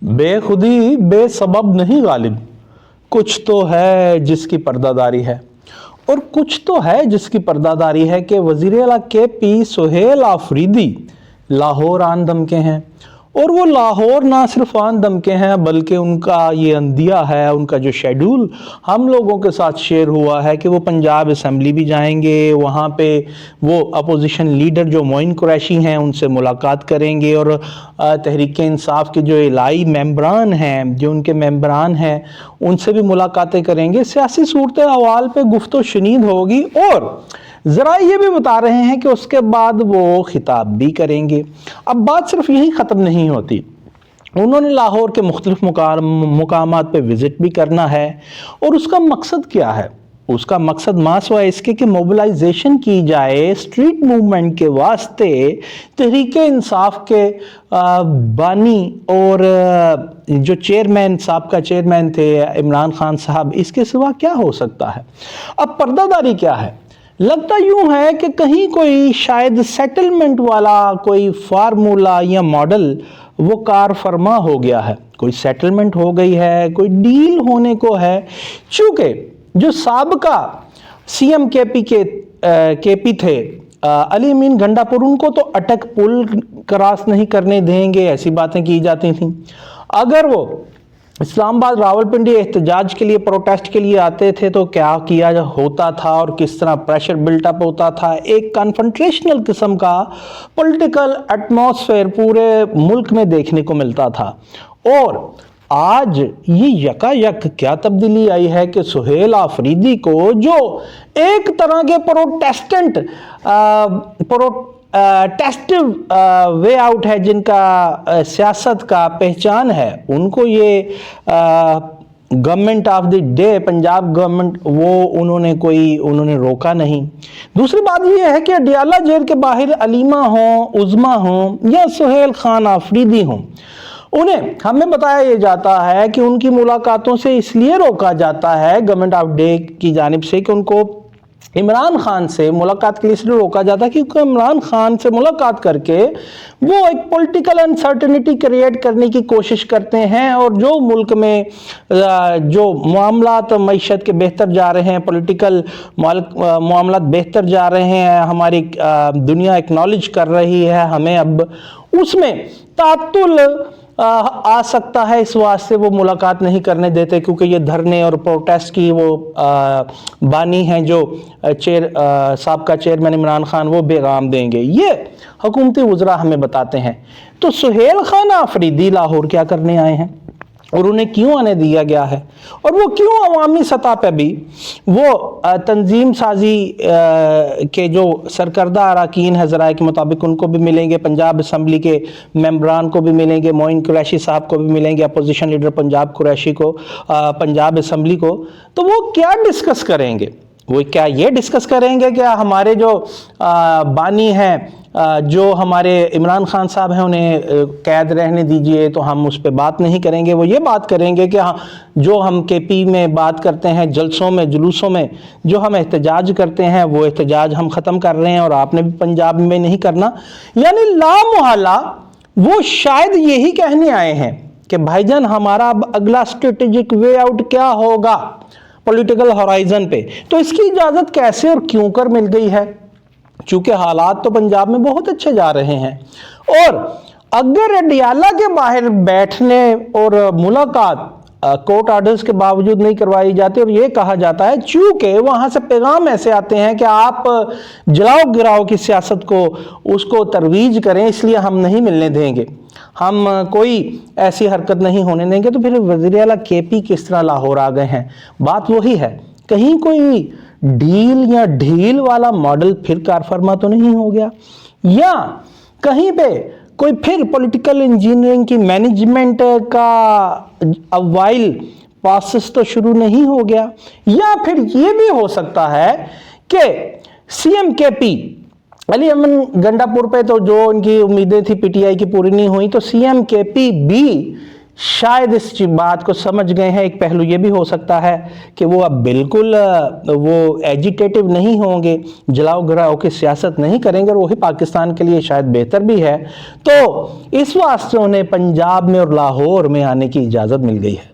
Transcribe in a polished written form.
بے خودی بے سبب نہیں غالب، کچھ تو ہے جس کی پردہ داری ہے، اور کچھ تو ہے جس کی پردہ داری ہے کہ وزیر اعلیٰ کے پی سہیل آفریدی لاہور آن دم کے ہیں، اور وہ لاہور نہ صرف آن دم کے ہیں بلکہ ان کا یہ اندیا ہے، ان کا جو شیڈول ہم لوگوں کے ساتھ شیئر ہوا ہے کہ وہ پنجاب اسمبلی بھی جائیں گے، وہاں پہ وہ اپوزیشن لیڈر جو معین قریشی ہیں ان سے ملاقات کریں گے، اور تحریک انصاف کے جو علائی ممبران ہیں، جو ان کے ممبران ہیں، ان سے بھی ملاقاتیں کریں گے، سیاسی صورتحال پہ گفت و شنید ہوگی، اور ذرائع یہ بھی بتا رہے ہیں کہ اس کے بعد وہ خطاب بھی کریں گے۔ اب بات صرف یہی ختم نہیں ہوتی، انہوں نے لاہور کے مختلف مقامات پہ وزٹ بھی کرنا ہے، اور اس کا مقصد کیا ہے؟ اس کا مقصد ماسوائے اس کے کہ موبلائزیشن کی جائے اسٹریٹ موومنٹ کے واسطے تحریک انصاف کے بانی اور جو چیئرمین سابقہ چیئرمین تھے عمران خان صاحب، اس کے سوا کیا ہو سکتا ہے؟ اب پردہ داری کیا ہے؟ لگتا یوں ہے کہ کہیں کوئی شاید سیٹلمنٹ والا کوئی فارمولا یا ماڈل وہ کار فرما ہو گیا ہے، کوئی سیٹلمنٹ ہو گئی ہے، کوئی ڈیل ہونے کو ہے، چونکہ جو سابقہ سی ایم کے پی تھے علی امین گنڈا پور، ان کو تو اٹک پل کراس نہیں کرنے دیں گے، ایسی باتیں کی جاتی تھیں۔ اگر وہ اسلام آباد راولپنڈی احتجاج کے لیے پروٹیسٹ کے لیے آتے تھے تو کیا کیا ہوتا تھا اور کس طرح پریشر بلٹ اپ ہوتا تھا، ایک کنفرنٹریشنل قسم کا پولیٹیکل ایٹماسفیئر پورے ملک میں دیکھنے کو ملتا تھا۔ اور آج یہ یکا کیا تبدیلی آئی ہے کہ سہیل آفریدی کو، جو ایک طرح کے پروٹیسٹنٹ وے آؤٹ ہے، جن کا سیاست کا پہچان ہے، ان کو یہ government of the day Punjab government انہوں نے روکا نہیں۔ دوسری بات یہ ہے کہ اڈیالہ جیل کے باہر علیمہ ہوں، عظمیٰ ہوں یا سہیل خان آفریدی ہوں، انہیں ہمیں بتایا یہ جاتا ہے کہ ان کی ملاقاتوں سے اس لیے روکا جاتا ہے گورنمنٹ آف ڈے کی جانب سے کہ ان کو عمران خان سے ملاقات کے لیے اس لیے روکا جاتا ہے کیونکہ عمران خان سے ملاقات کر کے وہ ایک پولیٹیکل انسرٹنٹی کریٹ کرنے کی کوشش کرتے ہیں، اور جو ملک میں جو معاملات معیشت کے بہتر جا رہے ہیں، پولیٹیکل معاملات بہتر جا رہے ہیں، ہماری دنیا ایکنالج کر رہی ہے، ہمیں اب اس میں تعطل آ سکتا ہے، اس واسطے وہ ملاقات نہیں کرنے دیتے، کیونکہ یہ دھرنے اور پروٹیسٹ کی وہ بانی ہیں جو سابقہ چیئرمین عمران خان، وہ پیغام دیں گے، یہ حکومتی وزراء ہمیں بتاتے ہیں۔ تو سہیل خان آفریدی لاہور کیا کرنے آئے ہیں اور انہیں کیوں آنے دیا گیا ہے، اور وہ کیوں عوامی سطح پہ بھی وہ تنظیم سازی کے جو سرکردہ اراکین ہیں، ذرائع کے مطابق ان کو بھی ملیں گے، پنجاب اسمبلی کے ممبران کو بھی ملیں گے، معین قریشی صاحب کو بھی ملیں گے، اپوزیشن لیڈر پنجاب قریشی کو، پنجاب اسمبلی کو، تو وہ کیا ڈسکس کریں گے؟ وہ کیا یہ ڈسکس کریں گے کہ ہمارے جو بانی ہیں، جو ہمارے عمران خان صاحب ہیں، انہیں قید رہنے دیجئے، تو ہم اس پہ بات نہیں کریں گے؟ وہ یہ بات کریں گے کہ جو ہم کے پی میں بات کرتے ہیں، جلسوں میں جلوسوں میں جو ہم احتجاج کرتے ہیں، وہ احتجاج ہم ختم کر رہے ہیں اور آپ نے بھی پنجاب میں نہیں کرنا؟ یعنی لا محالہ وہ شاید یہی کہنے آئے ہیں کہ بھائی جان ہمارا اب اگلا اسٹریٹجک وے آؤٹ کیا ہوگا پولیٹیکل ہورائزن پہ، تو اس کی اجازت کیسے اور کیوں کر مل گئی ہے؟ چونکہ حالات تو پنجاب میں بہت اچھے جا رہے ہیں، اور اگر اڈیالہ کے باہر بیٹھنے اور ملاقات کورٹ آرڈرز کے باوجود نہیں کروائی جاتی، اور یہ کہا جاتا ہے چونکہ وہاں سے پیغام ایسے آتے ہیں کہ آپ جلاؤ گراؤ کی سیاست کو اس کو ترویج کریں، اس لیے ہم نہیں ملنے دیں گے، ہم کوئی ایسی حرکت نہیں ہونے دیں گے، تو پھر وزیر اعلیٰ کے پی کس طرح لاہور آ گئے ہیں؟ بات وہی ہے، کہیں کوئی ڈیل یا ڈھیل والا ماڈل پھر کار فرما تو نہیں ہو گیا، یا کہیں پہ کوئی پھر پولیٹیکل انجینئرنگ کی مینجمنٹ کا اوائل پاسس تو شروع نہیں ہو گیا، یا پھر یہ بھی ہو سکتا ہے کہ سی ایم کے پی علی امین گنڈا پور پہ تو جو ان کی امیدیں تھی پی ٹی آئی کی پوری نہیں ہوئی، تو سی ایم کے پی بھی شاید اس بات کو سمجھ گئے ہیں. ایک پہلو یہ بھی ہو سکتا ہے کہ وہ اب بالکل وہ ایجیٹیٹو نہیں ہوں گے, جلاؤ گراؤ کی سیاست نہیں کریں گے, اور وہی پاکستان کے لیے شاید بہتر بھی ہے. تو اس واسطے انہیں پنجاب میں اور لاہور میں آنے کی اجازت مل گئی ہے.